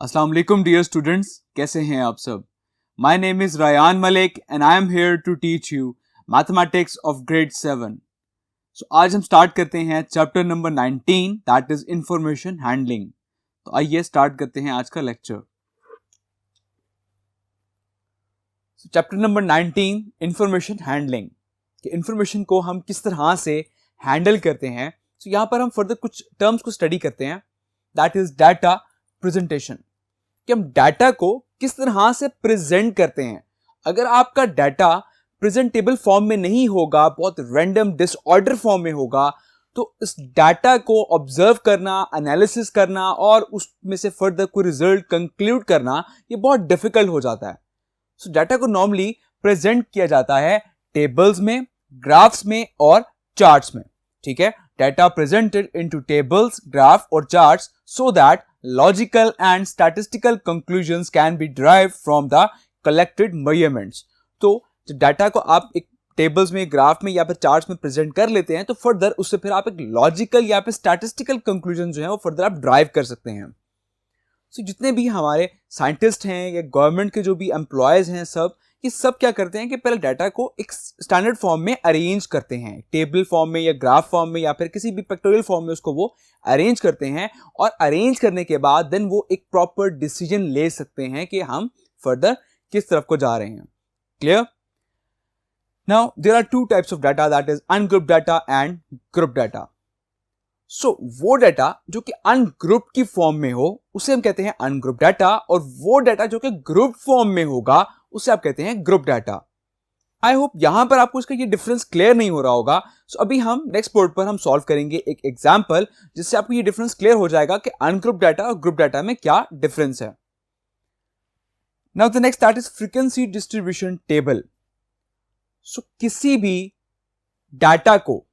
अस्सलाम वालेकुम dear students, कैसे हैं आप सब। My name is Rayan Malik and I am here to teach you mathematics of grade 7। So आज हम स्टार्ट करते हैं chapter number 19 that is information handling. तो आइए स्टार्ट करते हैं आज का lecture. Chapter number 19 information handling, कि इंफॉर्मेशन को हम किस तरह से हैंडल करते हैं। सो यहाँ पर हम फर्दर कुछ टर्म्स को स्टडी करते हैं, दैट इज डाटा प्रेजेंटेशन, कि हम डाटा को किस तरह से प्रेजेंट करते हैं। अगर आपका डाटा प्रेजेंटेबल फॉर्म में नहीं होगा, बहुत रैंडम डिसऑर्डर फॉर्म में होगा, तो इस डाटा को ऑब्जर्व करना, एनालिसिस करना और उसमें से फर्दर कोई रिजल्ट कंक्लूड करना ये बहुत डिफिकल्ट हो जाता है। सो डाटा को नॉर्मली प्रेजेंट किया जाता है टेबल्स में, ग्राफ्स में और चार्ट्स में। ठीक है, data presented into tables, graph और charts so that logical and statistical conclusions can be derived from the collected measurements। तो जब डाटा को आप एक टेबल्स में, ग्राफ में या फिर चार्ट्स में प्रेजेंट कर लेते हैं तो फर्दर उससे फिर आप एक लॉजिकल या फिर स्टैटिस्टिकल कंक्लूजन जो है वो फर्दर आप ड्राइव कर सकते हैं। सो जितने भी हमारे साइंटिस्ट हैं या गवर्नमेंट के जो भी एम्प्लॉयज हैं, सब ये सब क्या करते हैं कि पहले डाटा को एक स्टैंडर्ड फॉर्म में अरेंज करते हैं, टेबल फॉर्म में या ग्राफ फॉर्म में या फिर किसी भी पिक्टोरियल फॉर्म में उसको वो अरेंज करते हैं। और अरेंज करने के बाद देन वो एक प्रॉपर डिसीजन ले सकते हैं कि हम फर्दर किस तरफ को जा रहे हैं। Clear? Now there are two types of data, that is ungroup data and group data. So वो डाटा जो कि अनग्रुप की फॉर्म में हो उसे हम कहते हैं अनग्रुप डाटा, और वो डाटा जो कि ग्रुप फॉर्म में होगा उसे आप कहते हैं ग्रुप डाटा। आई होप यहां पर आपको इसका ये डिफरेंस क्लियर नहीं हो रहा होगा। सो अभी हम नेक्स्ट बोर्ड पर हम सॉल्व करेंगे एक एग्जांपल, जिससे आपको ये डिफरेंस क्लियर हो जाएगा कि अनग्रुप डाटा और ग्रुप डाटा में क्या डिफरेंस है। Now the next that is frequency distribution table. So किसी भी डाटा को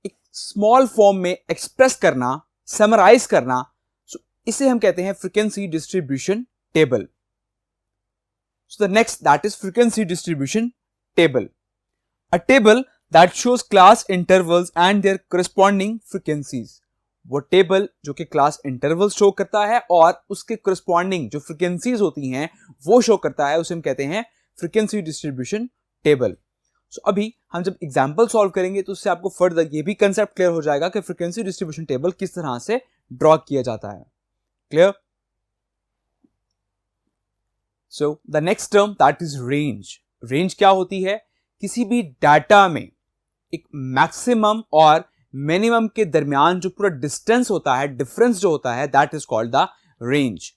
एक स्मॉल फॉर्म में एक्सप्रेस करना, समराइज करना, इसे हम कहते हैं frequency distribution table. So the next, that is frequency distribution table. A table that shows class intervals and their corresponding frequencies. वो टेबल जो कि क्लास इंटरवल्स शो करता है और उसके corresponding जो frequencies होती हैं वो शो करता है, उसे हम कहते हैं frequency distribution table. So अभी हम जब एग्जाम्पल सॉल्व करेंगे तो उससे आपको फर्दर ये भी कंसेप्ट क्लियर हो जाएगा कि frequency distribution table किस तरह से ड्रॉ किया जाता है। Clear? So the next term that is range. Range क्या होती है? किसी भी डाटा में एक मैक्सिमम और मिनिमम के दरमियान जो पूरा डिस्टेंस होता है, डिफरेंस जो होता है, that is called the range.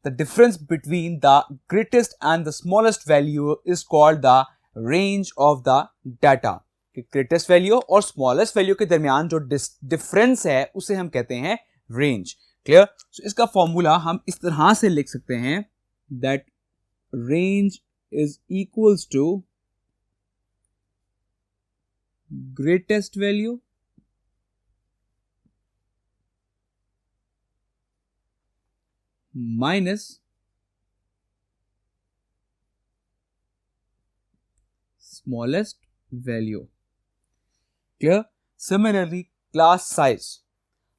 The difference between the greatest and the smallest value is called the range of the data. greatest value और smallest value के दरमियान जो डिफरेंस है उसे हम कहते हैं range. Clear? So इसका फॉर्मूला हम इस तरह से लिख सकते हैं that range is equals to greatest value minus smallest value. Clear? Similarly, class size.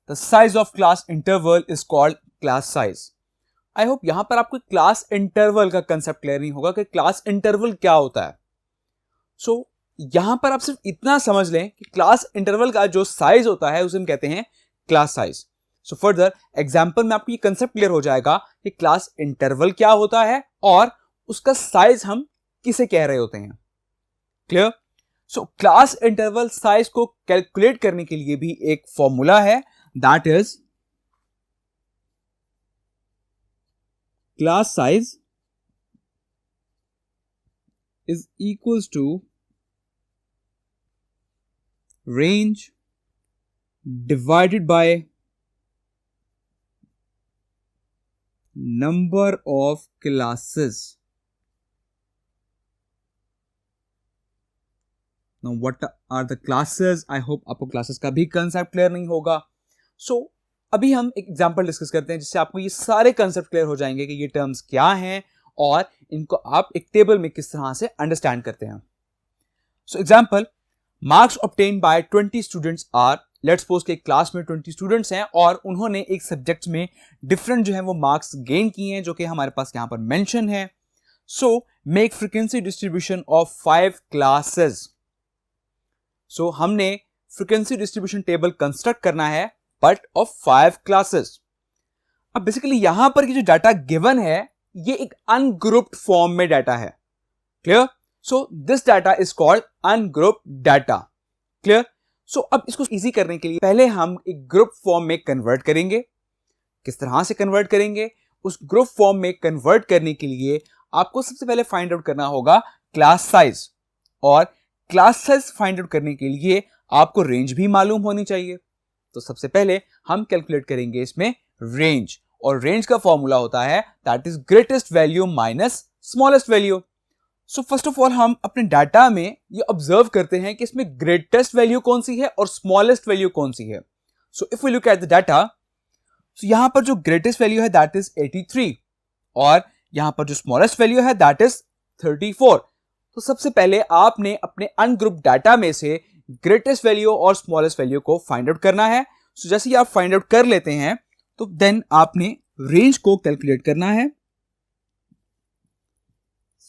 The size of class interval is called class size. I hope यहां पर आपको क्लास इंटरवल का कंसेप्ट क्लियर नहीं होगा कि क्लास इंटरवल क्या होता है। सो यहां पर आप सिर्फ इतना समझ लें कि क्लास इंटरवल का जो साइज होता है उसे हम कहते हैं class size. So further example में आपको ये कंसेप्ट क्लियर हो जाएगा कि क्लास इंटरवल क्या होता है और उसका साइज हम किसे कह रहे होते हैं। क्लियर? सो क्लास इंटरवल साइज को कैलकुलेट करने के लिए भी एक फॉर्मूला है, that is class size is equals to range divided by number of classes. Now what are the classes? I hope आपको classes का भी concept clear नहीं होगा। So अभी हम एक एग्जांपल डिस्कस करते हैं जिससे आपको ये सारे कंसेप्ट क्लियर हो जाएंगे कि ये टर्म्स क्या हैं और इनको आप एक टेबल में किस तरह से अंडरस्टैंड करते हैं। So example, marks obtained by 20 students are let's suppose के क्लास में 20 स्टूडेंट्स हैं और उन्होंने एक सब्जेक्ट में डिफरेंट जो है वो मार्क्स गेन किए हैं, जो कि हमारे पास यहाँ पर मेंशन है. So make frequency distribution of 5 classes. So हमने फ्रीक्वेंसी डिस्ट्रीब्यूशन टेबल कंस्ट्रक्ट करना है बट ऑफ 5 क्लासेस. अब बेसिकली यहां पर ये जो डाटा गिवन है ये एक अनग्रुप्ड फॉर्म में डाटा है. Clear? So this data is called ungrouped data. Clear? So अब इसको इजी करने के लिए पहले हम एक ग्रुप फॉर्म में कन्वर्ट करेंगे. किस तरह से कन्वर्ट करेंगे? उस ग्रुप फॉर्म में कन्वर्ट करने के लिए आपको सबसे पहले फाइंड आउट करना होगा क्लास साइज, और क्लास साइज फाइंड आउट करने के लिए आपको रेंज भी मालूम होनी चाहिए. तो सबसे पहले हम कैलकुलेट करेंगे इसमें रेंज, और रेंज का फॉर्मूला होता है that is greatest value minus smallest value. So first of all हम अपने डाटा में ये ऑब्जर्व करते हैं कि इसमें ग्रेटेस्ट वैल्यू कौन सी है और स्मॉलेस्ट वैल्यू कौन सी है. So if we look at the data, so यहां पर जो ग्रेटेस्ट वैल्यू है दैट इज 83 और यहां पर जो स्मॉलेस्ट वैल्यू है दैट इज 34. तो सबसे पहले आपने अपने अनग्रुप डाटा में से ग्रेटेस्ट वैल्यू और स्मॉलेस्ट वैल्यू को फाइंड आउट करना है. सो जैसे ही आप फाइंड आउट कर लेते हैं तो देन आपने रेंज को कैलकुलेट करना है.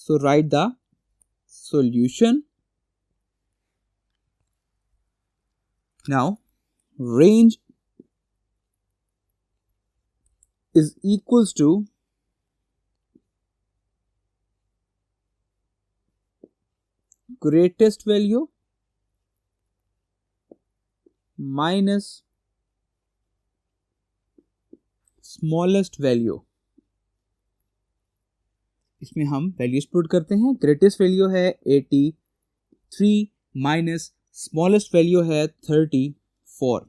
So write the solution. Now range is equals to greatest value minus smallest value. इसमें हम वैल्यूज पुट करते हैं. ग्रेटेस्ट वैल्यू है 83 माइनस स्मॉलेस्ट वैल्यू है 34.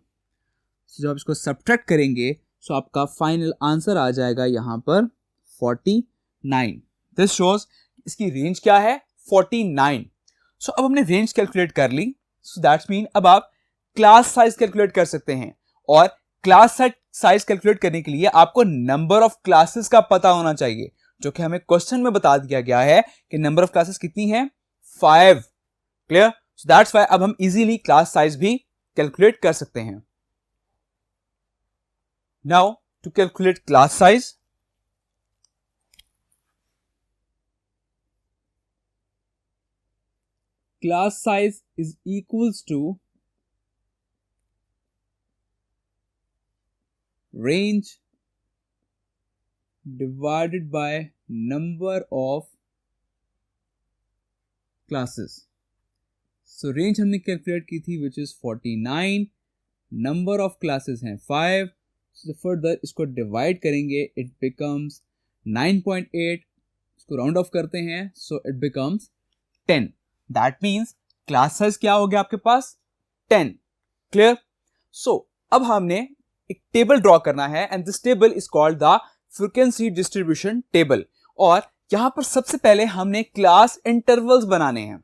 जब आप इसको सब्ट्रैक्ट करेंगे तो आपका फाइनल आंसर आ जाएगा यहां पर 49. दिस शोज इसकी रेंज क्या है 49. सो अब हमने रेंज कैलकुलेट कर ली. सो दैट्स मीन अब आप क्लास साइज कैलकुलेट कर सकते हैं, और क्लास साइज कैलकुलेट करने के लिए आपको नंबर ऑफ क्लासेस का पता होना चाहिए, जो कि हमें क्वेश्चन में बता दिया गया है कि नंबर ऑफ क्लासेस कितनी है 5. क्लियर? सो दैट्स व्हाई अब हम इजीली क्लास साइज भी कैलकुलेट कर सकते हैं. Now to calculate class size, class size is equals to range divided by number of classes. So range हमने कैलकुलेट की थी which is 49. number of classes हैं 5. so further इसको डिवाइड करेंगे it becomes 9.8. इसको राउंड ऑफ करते हैं so it becomes 10. that means class size क्या हो गया आपके पास 10. क्लियर? so अब हमने एक टेबल ड्रॉ करना है and this table is called the frequency distribution table, और यहां पर सबसे पहले हमने क्लास इंटरवल्स बनाने हैं.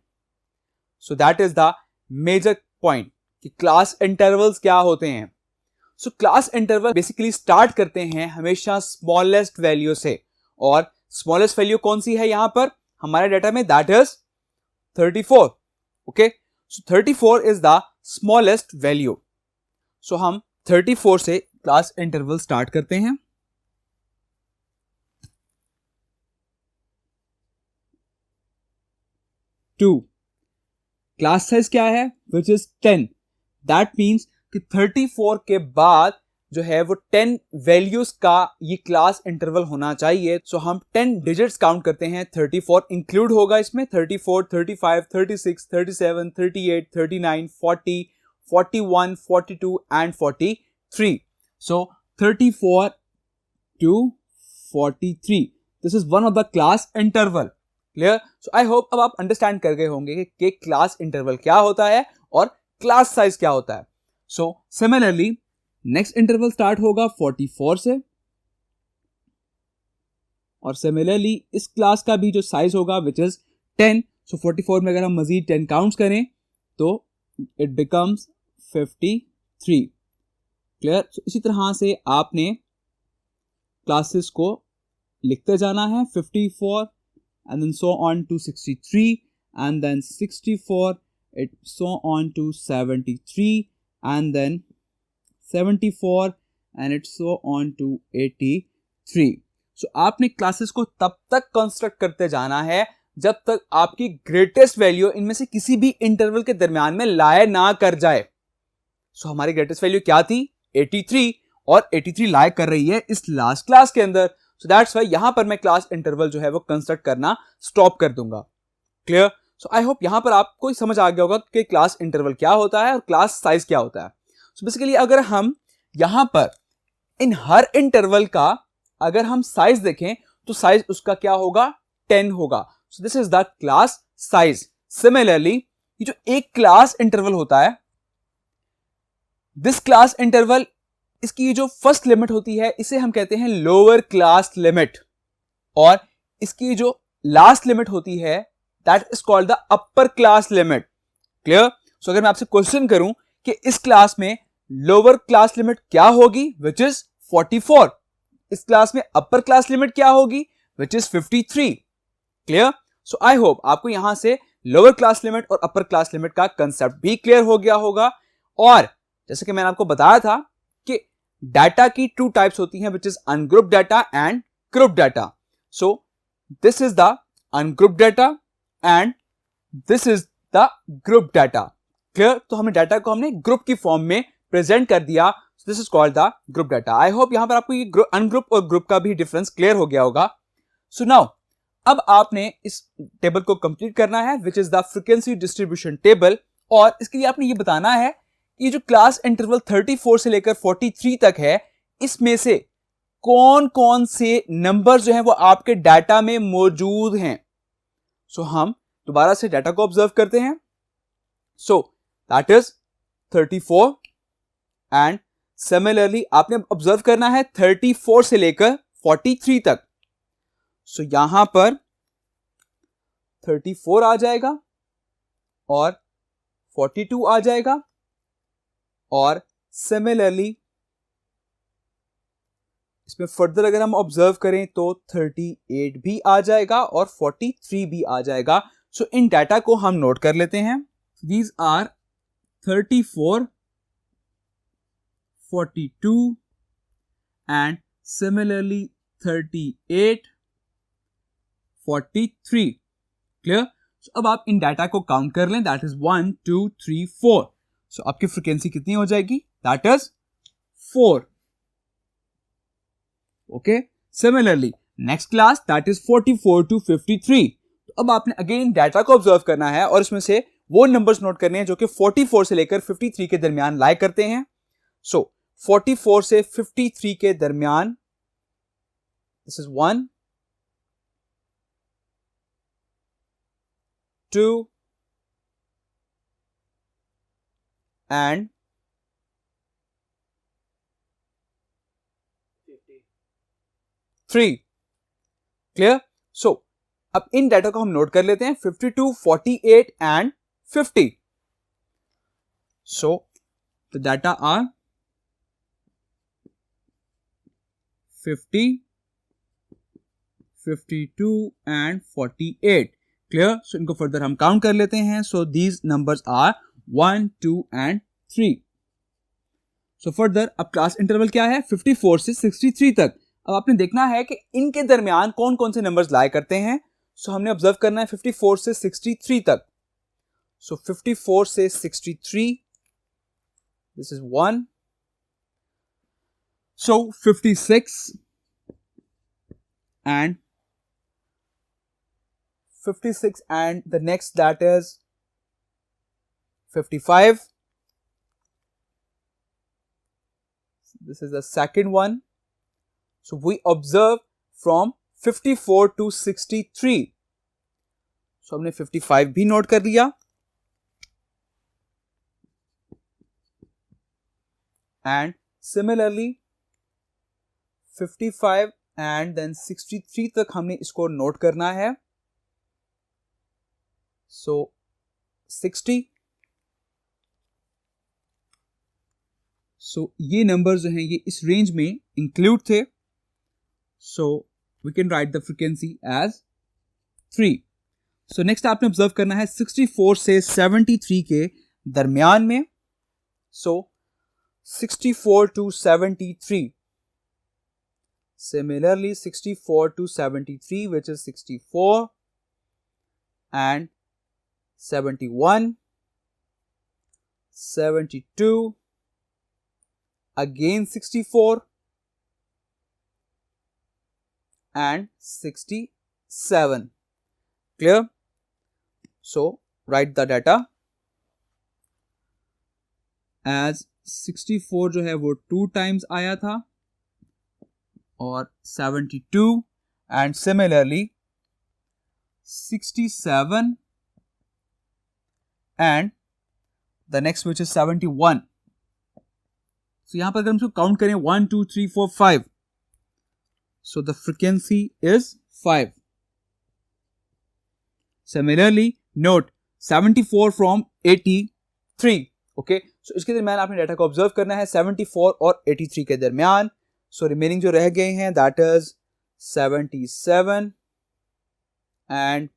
So that is the major point कि क्लास इंटरवल्स क्या होते हैं. So class interval basically start करते हैं हमेशा स्मॉलेस्ट वैल्यू से, और स्मॉलेस्ट वैल्यू कौन सी है यहां पर हमारे डाटा में that is 34. Okay, so 34 is the smallest value. So हम 34 से क्लास इंटरवल स्टार्ट करते हैं. 2. क्लास साइज क्या है विच इज 10. दैट मीन्स कि 34 के बाद जो है वो 10 वैल्यूज का ये क्लास इंटरवल होना चाहिए. सो हम 10 डिजिट्स काउंट करते हैं. 34 इंक्लूड होगा इसमें. 34, 35, 36, 37, 38, 39, 40, 41, 42 and 43. So 34 to 43. This is one of the class interval. Clear? So I hope अब आप अंडरस्टैंड कर गए होंगे कि क्लास इंटरवल क्या होता है और क्लास साइज क्या होता है. So similarly next interval start होगा 44 से, और सिमिलरली इस क्लास का भी जो साइज होगा विच इज 10. सो 44 में अगर हम मजीद 10 काउंट्स करें तो इट बिकम्स 53. क्लियर? सो इसी तरह से आपने क्लासेस को लिखते जाना है. 54 and then so on to 63, and then 64, it so on to 73, and then 74 and it's so on to 83. So आपने क्लासेस को तब तक कंस्ट्रक्ट करते जाना है जब तक आपकी ग्रेटेस्ट वैल्यू इनमें से किसी भी इंटरवल के दरमियान में लाए ना कर जाए. सो हमारी ग्रेटेस्ट वैल्यू क्या थी? 83, और 83 लाए कर रही है इस लास्ट क्लास के अंदर. सो दैट्स व्हाई यहां पर मैं क्लास इंटरवल जो है वो कंस्ट्रक्ट करना स्टॉप कर दूंगा. क्लियर? सो आई होप यहां पर आपको समझ आ गया होगा कि क्लास इंटरवल क्या होता है और क्लास साइज क्या होता है. सो बेसिकली अगर हम यहां पर इन हर इंटरवल का अगर हम साइज देखें तो साइज उसका क्या होगा? 10 होगा. So this is the class size. Similarly ये जो एक क्लास इंटरवल होता है, दिस क्लास इंटरवल, इसकी जो फर्स्ट लिमिट होती है इसे हम कहते हैं लोअर क्लास लिमिट, और इसकी जो लास्ट लिमिट होती है that is called the upper class limit. Clear? So अगर मैं आपसे क्वेश्चन करूं कि इस क्लास में लोअर क्लास लिमिट क्या होगी, विच इज 44. इस क्लास में अपर क्लास लिमिट क्या होगी, which is 53. Clear? So I hope आपको यहां से लोअर क्लास लिमिट और अपर क्लास लिमिट का कंसेप्ट भी क्लियर हो गया होगा. और जैसे कि मैंने आपको बताया था कि डाटा की 2 टाइप्स होती हैं, which is ungrouped data and group data. So this is the ungrouped data and this is the group data. Clear? तो हमने डाटा को हमने ग्रुप की फॉर्म में प्रेजेंट कर दिया. This is called the group data. I hope यहां पर आपको ये अनग्रुप और ग्रुप का भी डिफरेंस क्लियर हो गया होगा. सो नाउ अब आपने इस टेबल को कंप्लीट करना है, which is the frequency distribution table. और इसके लिए आपने ये बताना है ये जो क्लास इंटरवल 34 से लेकर 43 तक है, इसमें से कौन कौन से नंबर जो हैं वो आपके डाटा में मौजूद हैं. सो हम दोबारा से डाटा को ऑब्जर्व करते हैं. So that is 34 and similarly आपने ऑब्जर्व करना है 34 से लेकर 43 तक. सो यहां पर 34 आ जाएगा और 42 आ जाएगा, और सिमिलरली इसमें फर्दर अगर हम ऑब्जर्व करें तो 38 भी आ जाएगा और 43 भी आ जाएगा. सो इन डाटा को हम नोट कर लेते हैं. These are 34, 42 and similarly 38, 43. Clear? So अब आप इन डाटा को काउंट कर लें. That is 1 2 3 4. सो आपकी फ्रीक्वेंसी कितनी हो जाएगी? That is 4. Okay. Similarly next class that is 44 to 53. तो अब आपने अगेन डाटा को ऑब्जर्व करना है और इसमें से वो नंबर्स नोट करने हैं जो कि 44 से लेकर 53 के दरमियान लाई करते हैं. सो 44 से 53 के दरमियान this is 1 2 and 3. Clear? So अब इन डाटा को हम नोट कर लेते हैं. 52, 48 and 50. So the data are 50, 52 and 48. Clear? So इनको फर्दर हम काउंट कर लेते हैं. So these numbers are 1 2 and 3. So further अब क्लास इंटरवल क्या है? 54 से 63 तक. अब आपने देखना है कि इनके दरमियान कौन कौन से नंबर्स लाया करते हैं. सो हमने ऑब्जर्व करना है 54 से 63 तक. सो 54 से 63, this is 1. So 56 and 56 and the next that is 55. This is the second one. So we observe from 54 to 63. So हमने 55 भी नोट कर लिया. And similarly 55 and then 63 तक हमने इसको नोट करना है. So 60. So ये नंबर जो हैं ये इस रेंज में इंक्लूड थे. So we can write the frequency as 3. So next आपने ऑब्जर्व करना है 64 से 73 के दरमियान में. So 64 to 73. Similarly, 64 to 73, which is 64 and 71, 72, again 64 and 67. Clear? So write the data as 64 जो है वो 2 times आया था और 72 and similarly 67 and the next which is 71. So यहाँ पर अगर हम इसको काउंट करें 1 2 3 4 5, so the frequency is 5. Similarly, note 74 from 83. Okay, so इसके दरमियान आपने डाटा को ऑब्जर्व करना है 74 और 83 के दरमियान. So रिमेनिंग जो रह गए हैं that is 77 and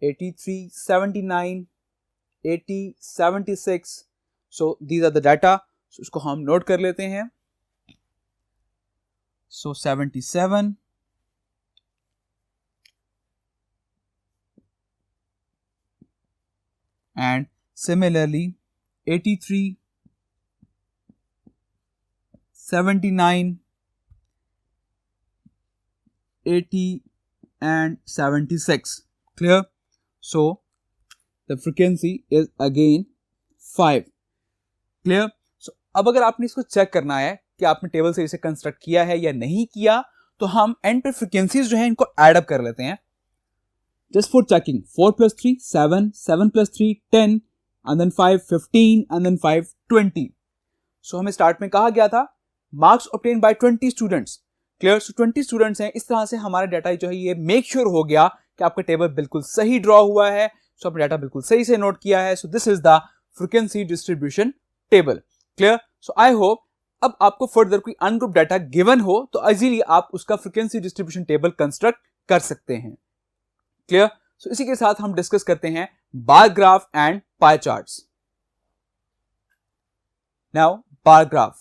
83, 79, 80, 76. So these are the data. So इसको हम नोट कर लेते हैं. So 77 and similarly 83, 79, 80 and 76. Clear? So the frequency is again 5. Clear? So अब अगर आपने इसको चेक करना है कि आपने टेबल से इसे कंस्ट्रक्ट किया है या नहीं किया, तो हम एंड पे फ्रीक्वेंसीज जो है इनको एड अप कर लेते हैं. Just for checking, 4 plus 3, 7, 7 plus 3, 10, and then 5, 15, and then 5, 20. So हमें स्टार्ट में कहा गया था marks obtained by 20 students. Clear? So 20 students हैं. इस तरह से हमारा डाटा जो है ये मेक श्योर हो गया कि आपका टेबल बिल्कुल सही ड्रॉ हुआ है. So आपने डाटा बिल्कुल सही से नोट किया है. So this is the frequency distribution table. Clear? So I hope अब आपको फर्दर कोई अनग्रुप डाटा गिवन हो तो इजीली आप उसका फ्रीक्वेंसी डिस्ट्रीब्यूशन टेबल कंस्ट्रक्ट कर सकते हैं. क्लियर? सो इसी के साथ हम डिस्कस करते हैं bar graph and pie charts. Now bar graph.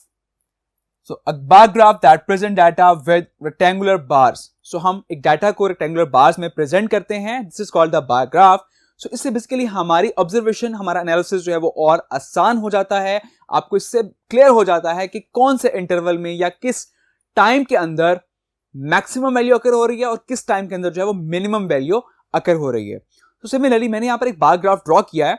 So a bar graph that present data with rectangular bars. So हम एक डाटा को रेक्टेंगुलर बार्स में प्रेजेंट करते हैं. This is called the bar graph. So इससे basically हमारी observation, हमारा analysis जो है वो और आसान हो जाता है. आपको इससे क्लियर हो जाता है कि कौन से इंटरवल में या किस टाइम के अंदर मैक्सिमम वैल्यू अकर हो रही है और किस टाइम के अंदर जो है वो मिनिमम वैल्यू अकर हो रही है. तो सिमिलरली मैंने यहां पर एक बार ग्राफ ड्रॉ किया है.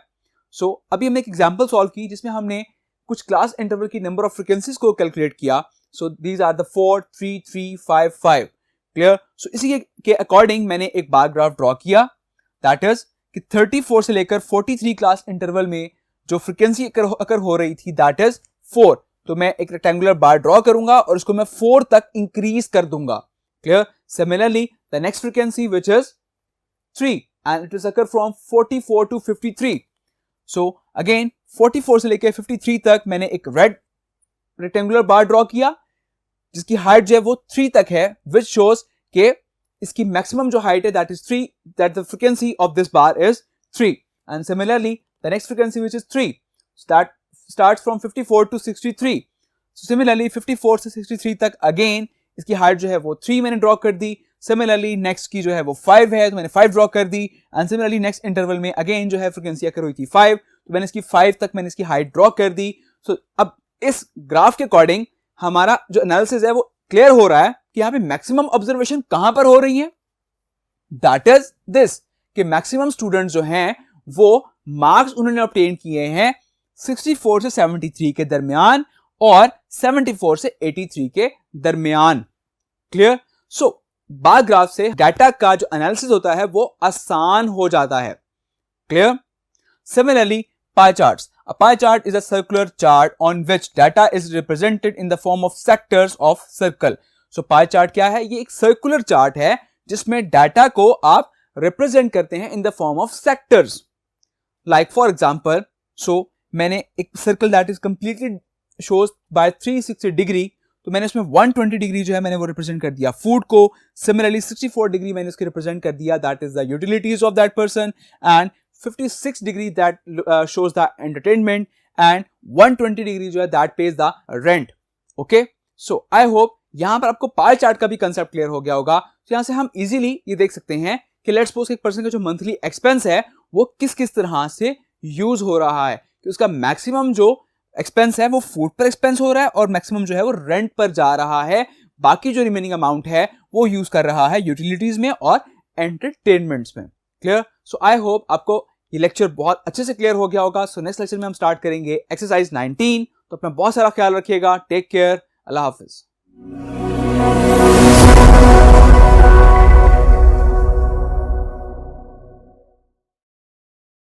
सो अभी हमने एक एग्जांपल सॉल्व की जिसमें हमने कुछ क्लास इंटरवल की नंबर ऑफ फ्रीक्वेंसीज को कैलकुलेट किया. So these are the 4 3 3 5 5. Clear? So इसी के अकॉर्डिंग मैंने एक बार ग्राफ ड्रॉ किया. दैट इज कि 34 से लेकर 43 क्लास इंटरवल में जो फ्रीक्वेंसी अकर हो रही थी दैट इज 4. तो मैं एक रेक्टेंगुलर बार ड्रॉ करूंगा और उसको मैं 4 तक इंक्रीज कर दूंगा. Clear? Similarly the next frequency which is 3 and it will occur from 44 to 53. So again 44 से लेकर 53 तक मैंने एक रेड रेक्टेंगुलर बार ड्रॉ किया जिसकी हाइट जो है वो 3 तक है, which shows कि इसकी मैक्सिमम जो हाइट है that is 3, that the frequency of this bar is 3. And similarly the next frequency which is 3 starts from 54 to 63. So similarly 54 से 63 तक again इसकी हाइट जो है वो 3 मैंने ड्रॉ कर दी. सिमिलरली नेक्स्ट की जो है वो 5 है तो मैंने 5 ड्रॉ कर दी. एंड सिमिलरली नेक्स्ट इंटरवल में अगेन जो है फ्रीक्वेंसी अकर हुई थी 5, तो मैंने इसकी 5 तक मैंने इसकी हाइट ड्रॉ कर दी. सो अब इस ग्राफ के अकॉर्डिंग हमारा जो एनालिसिस है वो क्लियर हो रहा है कि यहाँ पे मैक्सिमम ऑब्जर्वेशन कहां पर हो रही है. दैट इज दिस कि मैक्सिमम स्टूडेंट्स जो हैं वो मार्क्स उन्होंने ऑब्टेन किए हैं 64 से 73 के दरमियान और 74 से 83 के दरमियान. क्लियर? सो बार ग्राफ से डाटा का जो एनालिसिस होता है वो आसान हो जाता है. Clear? Similarly pie charts. A pie chart is a circular chart on which data is represented in the form of sectors of circle. So pie chart क्या है? ये एक circular chart है जिसमें डाटा को आप represent करते हैं in the form of sectors. Like for example, so मैंने एक circle that is completely shows by 360 degree, तो मैंने इसमें 120 डिग्री जो है मैंने वो रिप्रेजेंट कर दिया फूड को. सिमिलरली 64 डिग्री मैंने इसको रिप्रेजेंट कर दिया that is the utilities of that person. And 56 degree that shows the entertainment. And 120 degree जो है that page the rent. Okay, so I hope यहां पर आपको पाई चार्ट का भी कंसेप्ट क्लियर हो गया होगा. तो यहां से हम इजीली ये देख सकते हैं कि लेट्स सपोज एक पर्सन का जो मंथली एक्सपेंस है वो किस किस तरह से यूज हो रहा है, कि उसका मैक्सिमम जो एक्सपेंस है वो फूड पर एक्सपेंस हो रहा है और मैक्सिमम जो है वो रेंट पर जा रहा है. बाकी जो रिमेनिंग अमाउंट है वो यूज कर रहा है यूटिलिटीज में और एंटरटेनमेंट्स में. क्लियर? सो आई होप आपको ये लेक्चर बहुत अच्छे से क्लियर हो गया होगा. सो नेक्स्ट लेक्चर में हम स्टार्ट करेंगे एक्सरसाइज 19. तो अपना बहुत सारा ख्याल रखिएगा. Take care. अल्लाह हाफिज.